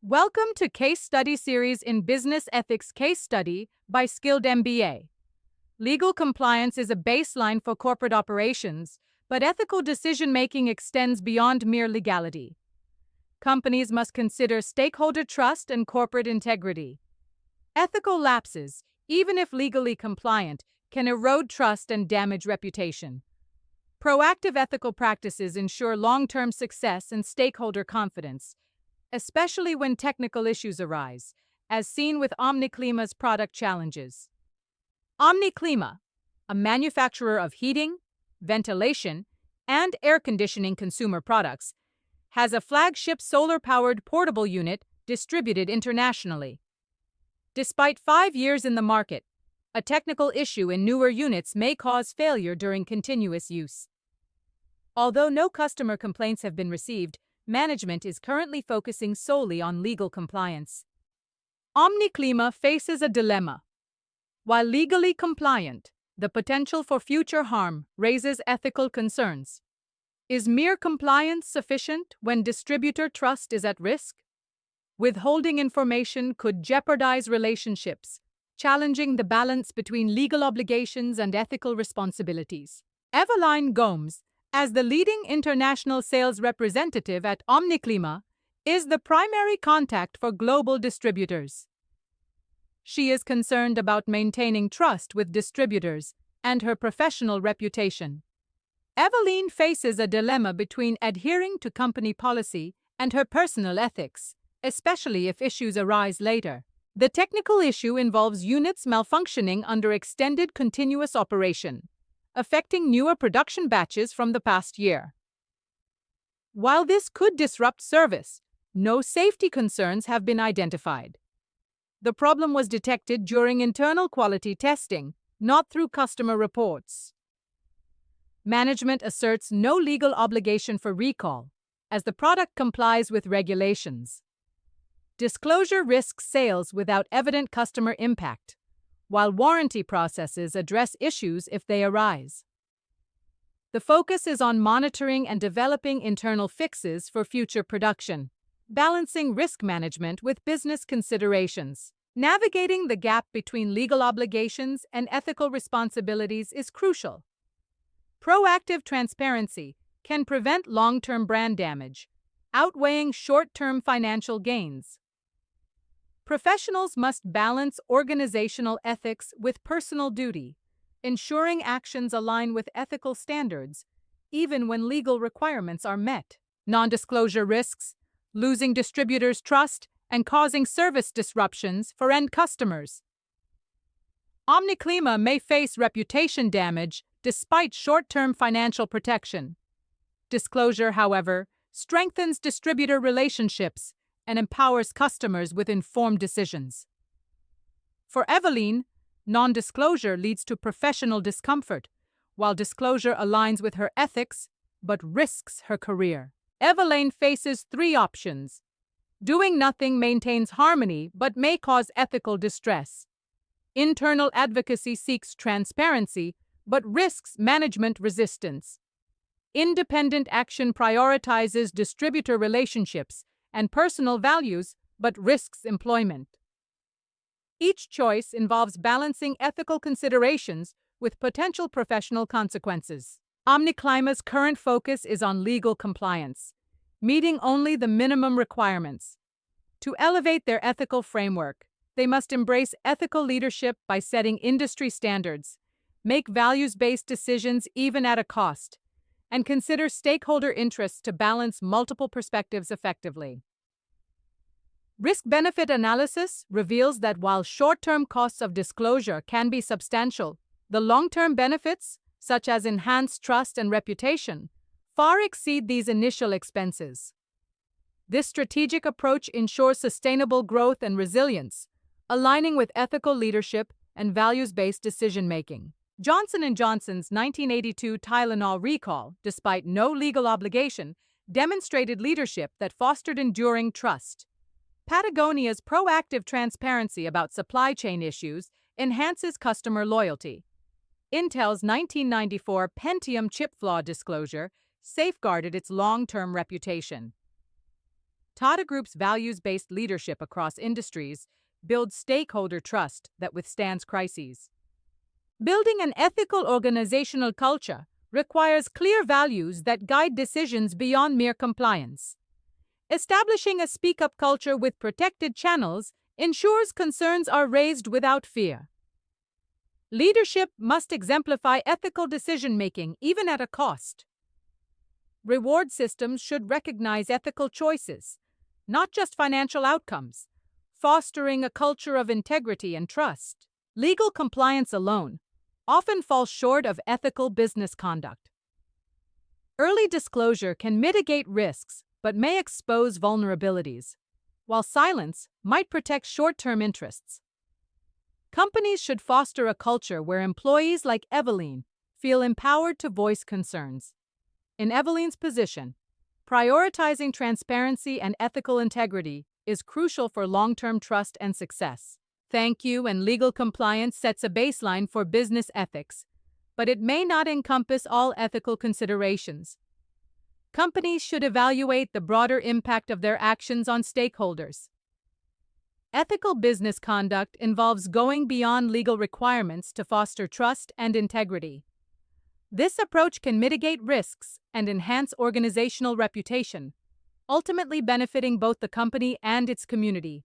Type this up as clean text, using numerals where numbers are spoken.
Welcome to Case Study Series in Business Ethics Case Study by Skilled MBA. Legal compliance is a baseline for corporate operations, but ethical decision-making extends beyond mere legality. Companies must consider stakeholder trust and corporate integrity. Ethical lapses, even if legally compliant, can erode trust and damage reputation. Proactive ethical practices ensure long-term success and stakeholder confidence, especially when technical issues arise, as seen with OmniClima's product challenges. OmniClima, a manufacturer of heating, ventilation, and air conditioning consumer products, has a flagship solar-powered portable unit distributed internationally. Despite 5 years in the market, a technical issue in newer units may cause failure during continuous use. Although no customer complaints have been received, management is currently focusing solely on legal compliance. OmniClima faces a dilemma. While legally compliant, the potential for future harm raises ethical concerns. Is mere compliance sufficient when distributor trust is at risk? Withholding information could jeopardize relationships, challenging the balance between legal obligations and ethical responsibilities. Eveline Gomes, as the leading international sales representative at OmniClima, is the primary contact for global distributors. She is concerned about maintaining trust with distributors and her professional reputation. Eveline faces a dilemma between adhering to company policy and her personal ethics, especially if issues arise later. The technical issue involves units malfunctioning under extended continuous operation, affecting newer production batches from the past year. While this could disrupt service, no safety concerns have been identified. The problem was detected during internal quality testing, not through customer reports. Management asserts no legal obligation for recall, as the product complies with regulations. Disclosure risks sales without evident customer impact, while warranty processes address issues if they arise. The focus is on monitoring and developing internal fixes for future production, balancing risk management with business considerations. Navigating the gap between legal obligations and ethical responsibilities is crucial. Proactive transparency can prevent long-term brand damage, outweighing short-term financial gains. Professionals must balance organizational ethics with personal duty, ensuring actions align with ethical standards, even when legal requirements are met. Non-disclosure risks, losing distributors' trust, and causing service disruptions for end customers. OmniClima may face reputation damage despite short-term financial protection. Disclosure, however, strengthens distributor relationships and empowers customers with informed decisions. For Eveline, non-disclosure leads to professional discomfort, while disclosure aligns with her ethics but risks her career. Eveline faces 3 options. Doing nothing maintains harmony but may cause ethical distress. Internal advocacy seeks transparency but risks management resistance. Independent action prioritizes distributor relationships and personal values but risks employment. Each choice involves balancing ethical considerations with potential professional consequences. OmniClima's current focus is on legal compliance, meeting only the minimum requirements. To elevate their ethical framework, they must embrace ethical leadership by setting industry standards, make values-based decisions even at a cost, and consider stakeholder interests to balance multiple perspectives effectively. Risk-benefit analysis reveals that while short-term costs of disclosure can be substantial, the long-term benefits, such as enhanced trust and reputation, far exceed these initial expenses. This strategic approach ensures sustainable growth and resilience, aligning with ethical leadership and values-based decision-making. Johnson & Johnson's 1982 Tylenol recall, despite no legal obligation, demonstrated leadership that fostered enduring trust. Patagonia's proactive transparency about supply chain issues enhances customer loyalty. Intel's 1994 Pentium chip flaw disclosure safeguarded its long-term reputation. Tata Group's values-based leadership across industries builds stakeholder trust that withstands crises. Building an ethical organizational culture requires clear values that guide decisions beyond mere compliance. Establishing a speak-up culture with protected channels ensures concerns are raised without fear. Leadership must exemplify ethical decision-making, even at a cost. Reward systems should recognize ethical choices, not just financial outcomes, fostering a culture of integrity and trust. Legal compliance alone often falls short of ethical business conduct. Early disclosure can mitigate risks but may expose vulnerabilities, while silence might protect short-term interests. Companies should foster a culture where employees like Evelyn feel empowered to voice concerns. In Evelyn's position, prioritizing transparency and ethical integrity is crucial for long-term trust and success. Thank you and legal compliance sets a baseline for business ethics, but it may not encompass all ethical considerations. Companies should evaluate the broader impact of their actions on stakeholders. Ethical business conduct involves going beyond legal requirements to foster trust and integrity. This approach can mitigate risks and enhance organizational reputation, ultimately benefiting both the company and its community.